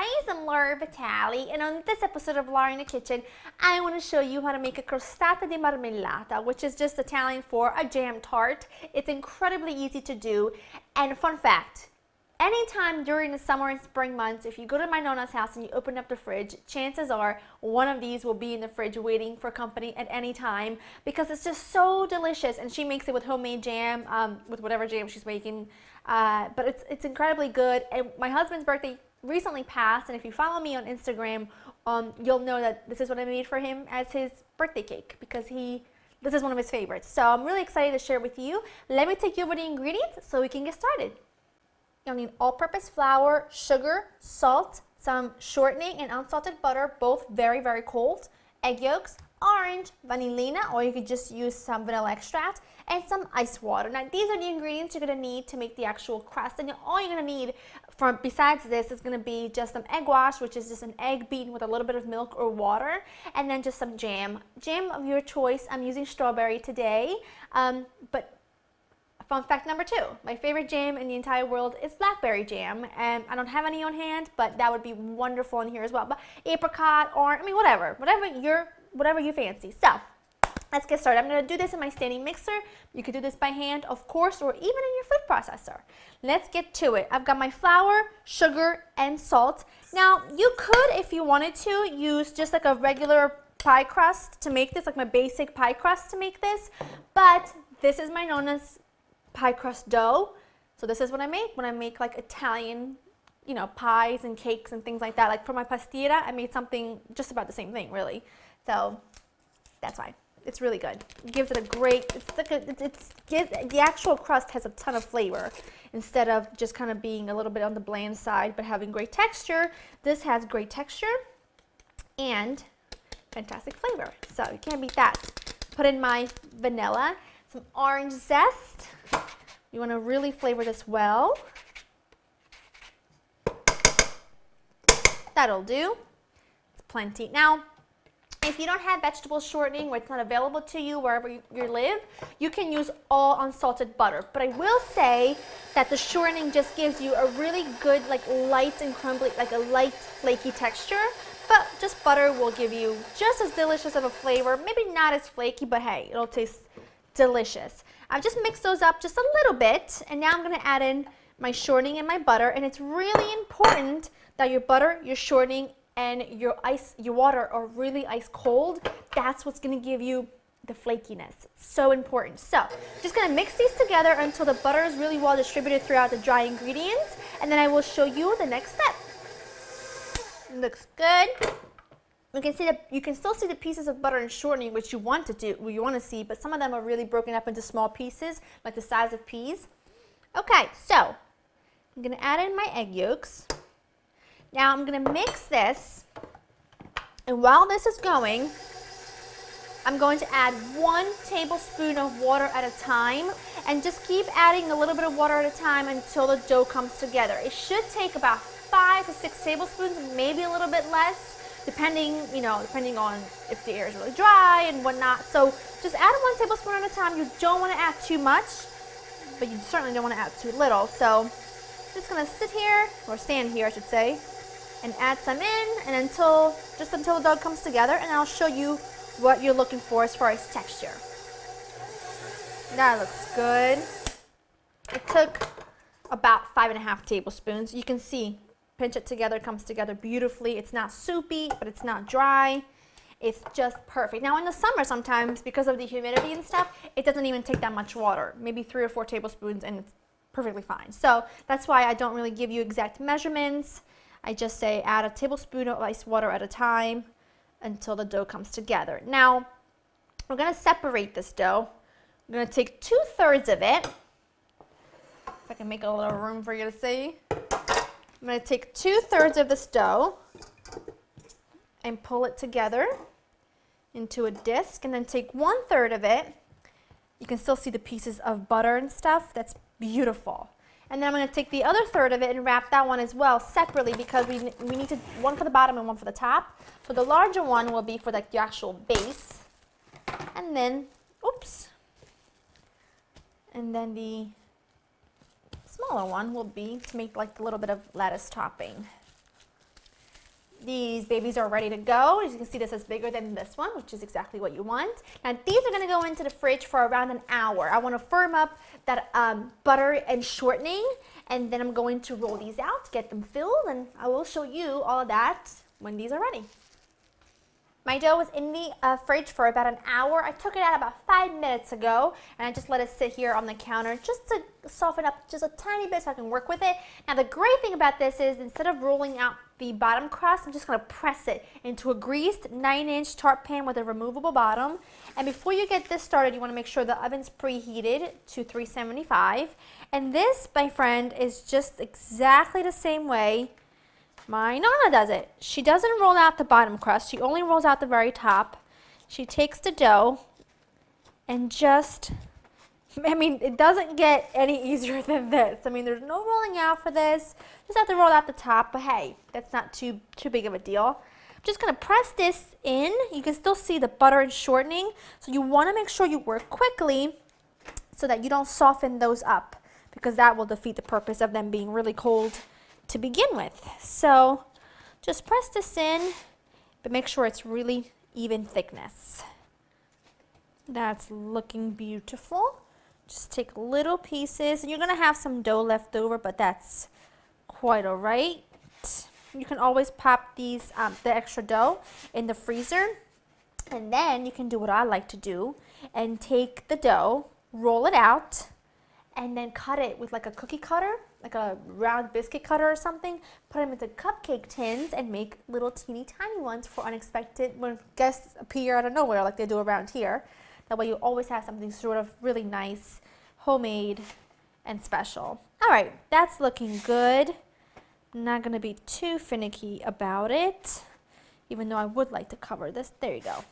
guys, I'm Laura Vitale, and on this episode of Laura in the Kitchen, I want to show you how to make a crostata di marmellata, which is just Italian for a jam tart. It's incredibly easy to do, and fun fact, anytime during the summer and spring months, if you go to my Nona's house and you open up the fridge, chances are one of these will be in the fridge waiting for company at any time because it's just so delicious, and she makes it with homemade jam, with whatever jam she's making. But it's incredibly good, and my husband's birthday recently passed, and if you follow me on Instagram, you'll know that this is what I made for him as his birthday cake because this is one of his favorites. So I'm really excited to share with you. Let me take you over the ingredients so we can get started. You'll need all-purpose flour, sugar, salt, some shortening, and unsalted butter, both very, very cold, egg yolks, orange, vanillina, or you could just use some vanilla extract, and some ice water. Now, these are the ingredients you're going to need to make the actual crust, and all you're going to need besides this is going to be just some egg wash, which is just an egg beaten with a little bit of milk or water, and then just some jam. Jam of your choice. I'm using strawberry today, but fun fact number 2, my favorite jam in the entire world is blackberry jam, and I don't have any on hand, but that would be wonderful in here as well. But apricot, or whatever you fancy. So let's get started. I'm going to do this in my standing mixer. You could do this by hand, of course, or even in your food processor. Let's get to it. I've got my flour, sugar, and salt. Now, you could, if you wanted to, use just like a regular pie crust to make this, like my basic pie crust to make this, but this is my Nona's pie crust dough. So this is what I make when I make like Italian, pies and cakes and things like that. Like for my pastiera, I made something just about the same thing, really. So that's why. It's really good. It gives it a great, the actual crust has a ton of flavor instead of just kind of being a little bit on the bland side, but having great texture. This has great texture and fantastic flavor. So you can't beat that. Put in my vanilla, some orange zest. You want to really flavor this well. That'll do. It's plenty. Now, if you don't have vegetable shortening or it's not available to you wherever you live, you can use all unsalted butter. But I will say that the shortening just gives you a really good, like light and crumbly, like a light flaky texture. But just butter will give you just as delicious of a flavor. Maybe not as flaky, but hey, it'll taste delicious. I've just mixed those up just a little bit, and now I'm going to add in my shortening and my butter. And it's really important that your butter, your shortening, and your water are really ice cold. That's what's going to give you the flakiness. It's so important. So just going to mix these together until the butter is really well distributed throughout the dry ingredients, and then I will show you the next step. It looks good. You can still see the pieces of butter and shortening, which you want to see, but some of them are really broken up into small pieces, like the size of peas. Okay, so I'm going to add in my egg yolks. Now I'm going to mix this, and while this is going, I'm going to add 1 tablespoon of water at a time, and just keep adding a little bit of water at a time until the dough comes together. It should take about 5 to 6 tablespoons, maybe a little bit less, depending on if the air is really dry and whatnot. So just add 1 tablespoon at a time. You don't want to add too much, but you certainly don't want to add too little. So I'm just going to sit here, or stand here I should say, and add some in, and until the dough comes together, and I'll show you what you're looking for as far as texture. That looks good. It took about 5.5 tablespoons. You can see, pinch it together, it comes together beautifully. It's not soupy, but it's not dry. It's just perfect. Now in the summer sometimes, because of the humidity and stuff, it doesn't even take that much water, maybe 3 or 4 tablespoons, and it's perfectly fine. So that's why I don't really give you exact measurements. I just say add a tablespoon of ice water at a time until the dough comes together. Now, we're going to separate this dough. I'm going to take 2/3 of it. If I can make a little room for you to see. I'm going to take 2/3 of this dough and pull it together into a disc, and then take 1/3 of it. You can still see the pieces of butter and stuff. That's beautiful. And then I'm going to take the other 1/3 of it and wrap that one as well separately, because we need one for the bottom and one for the top. So the larger one will be for like the actual base, and then, and then the smaller one will be to make like a little bit of lettuce topping. these babies are ready to go. As you can see, this is bigger than this one, which is exactly what you want. Now these are gonna go into the fridge for around an hour. I wanna firm up that butter and shortening, and then I'm going to roll these out, get them filled, and I will show you all of that when these are ready. My dough was in the fridge for about an hour. I took it out about 5 minutes ago, and I just let it sit here on the counter just to soften up just a tiny bit so I can work with it. Now the great thing about this is instead of rolling out the bottom crust, I'm just gonna press it into a greased 9-inch Tart pan with a removable bottom. And before you get this started, you wanna make sure the oven's preheated to 375. And this, my friend, is just exactly the same way my Nana does it. She doesn't roll out the bottom crust. She only rolls out the very top. She takes the dough and just, it doesn't get any easier than this. There's no rolling out for this. Just have to roll out the top, but hey, that's not too big of a deal. I'm just gonna press this in. You can still see the butter and shortening. So you wanna make sure you work quickly so that you don't soften those up, because that will defeat the purpose of them being really cold to begin with. So just press this in, but make sure it's really even thickness. That's looking beautiful. Just take little pieces, and you're gonna have some dough left over, but that's quite all right. You can always pop these, the extra dough in the freezer, and then you can do what I like to do and take the dough, roll it out, and then cut it with like a cookie cutter, like a round biscuit cutter or something, put them into cupcake tins and make little teeny tiny ones for unexpected, when guests appear out of nowhere like they do around here. That way you always have something sort of really nice, homemade, and special. All right, that's looking good. I'm not gonna be too finicky about it, even though I would like to cover this. There you go.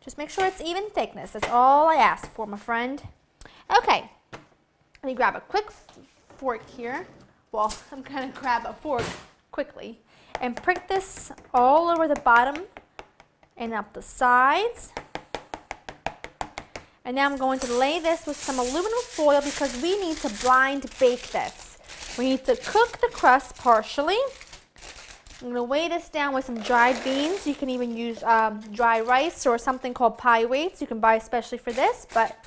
Just make sure it's even thickness. That's all I ask for, my friend. Okay, let me grab a quick fork here. Well, I'm gonna grab a fork quickly and prick this all over the bottom and up the sides. And now I'm going to lay this with some aluminum foil because we need to blind bake this. We need to cook the crust partially. I'm gonna weigh this down with some dried beans. You can even use dry rice or something called pie weights. You can buy especially for this, but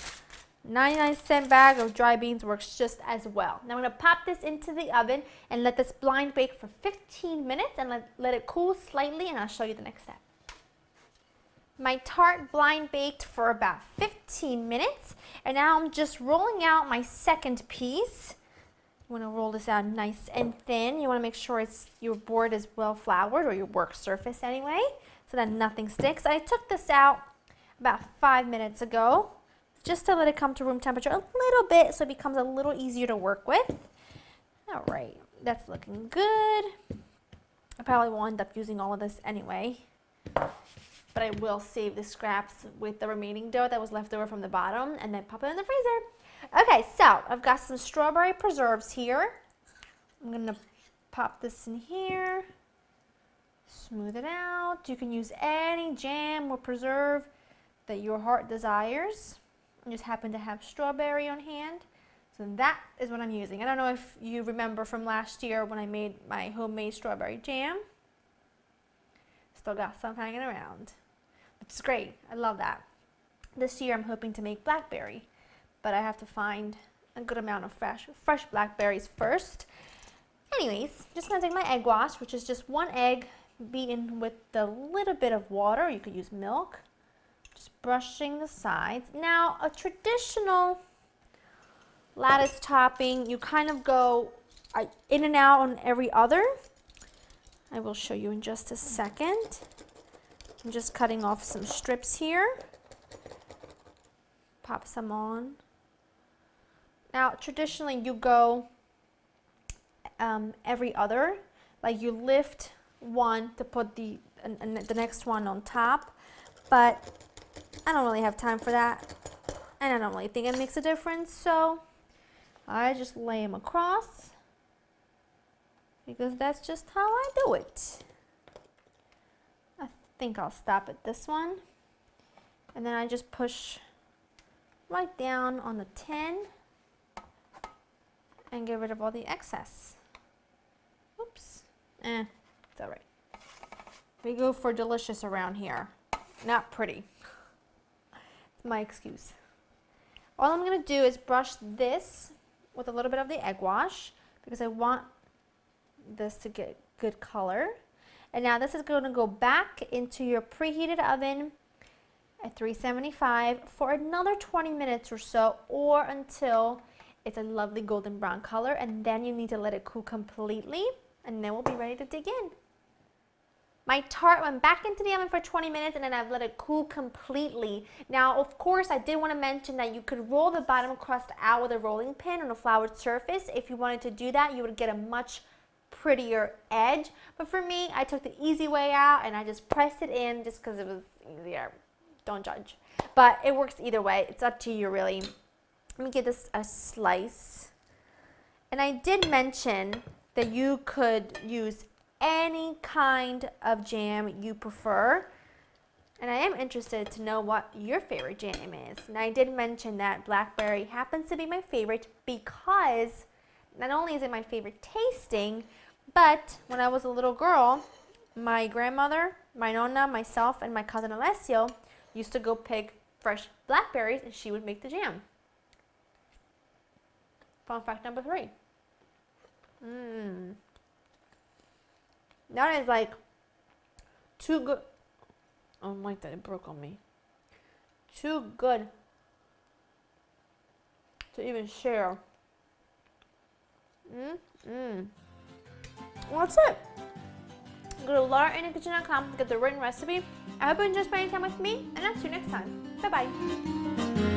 99-cent bag of dry beans works just as well. Now I'm going to pop this into the oven and let this blind bake for 15 minutes and let it cool slightly, and I'll show you the next step. My tart blind baked for about 15 minutes, and now I'm just rolling out my second piece. You want to roll this out nice and thin. You want to make sure your board is well floured, or your work surface anyway, so that nothing sticks. I took this out about 5 minutes ago, just to let it come to room temperature a little bit so it becomes a little easier to work with. All right, that's looking good. I probably will end up using all of this anyway, but I will save the scraps with the remaining dough that was left over from the bottom and then pop it in the freezer. Okay, so I've got some strawberry preserves here. I'm gonna pop this in here, smooth it out. You can use any jam or preserve that your heart desires. I just happen to have strawberry on hand, so that is what I'm using. I don't know if you remember from last year when I made my homemade strawberry jam. Still got some hanging around, which is great. I love that. This year I'm hoping to make blackberry, but I have to find a good amount of fresh blackberries first. Anyways, just gonna take my egg wash, which is just 1 egg beaten with a little bit of water. You could use milk. Just brushing the sides. Now, a traditional lattice topping, you kind of go in and out on every other. I will show you in just a second. I'm just cutting off some strips here. Pop some on. Now, traditionally, you go every other. Like you lift one to put the next one on top, but I don't really have time for that, and I don't really think it makes a difference, so I just lay them across because that's just how I do it. I think I'll stop at this one, and then I just push right down on the tin and get rid of all the excess. Oops, it's all right. They go for delicious around here. Not pretty. It's my excuse. All I'm going to do is brush this with a little bit of the egg wash because I want this to get good color. And now this is going to go back into your preheated oven at 375 for another 20 minutes or so, or until it's a lovely golden brown color, and then you need to let it cool completely, and then we'll be ready to dig in. My tart went back into the oven for 20 minutes and then I've let it cool completely. Now, of course, I did want to mention that you could roll the bottom crust out with a rolling pin on a floured surface. If you wanted to do that, you would get a much prettier edge. But for me, I took the easy way out and I just pressed it in just because it was easier. Don't judge. But it works either way. It's up to you, really. Let me give this a slice. And I did mention that you could use any kind of jam you prefer. And I am interested to know what your favorite jam is. And I did mention that blackberry happens to be my favorite because not only is it my favorite tasting, but when I was a little girl, my grandmother, my nonna, myself, and my cousin Alessio used to go pick fresh blackberries and she would make the jam. Fun fact number 3. That is like too good. I don't like that, it broke on me. Too good to even share. Well, that's it. Go to laurainthekitchen.com to get the written recipe. I hope you enjoyed spending time with me, and I'll see you next time. Bye-bye.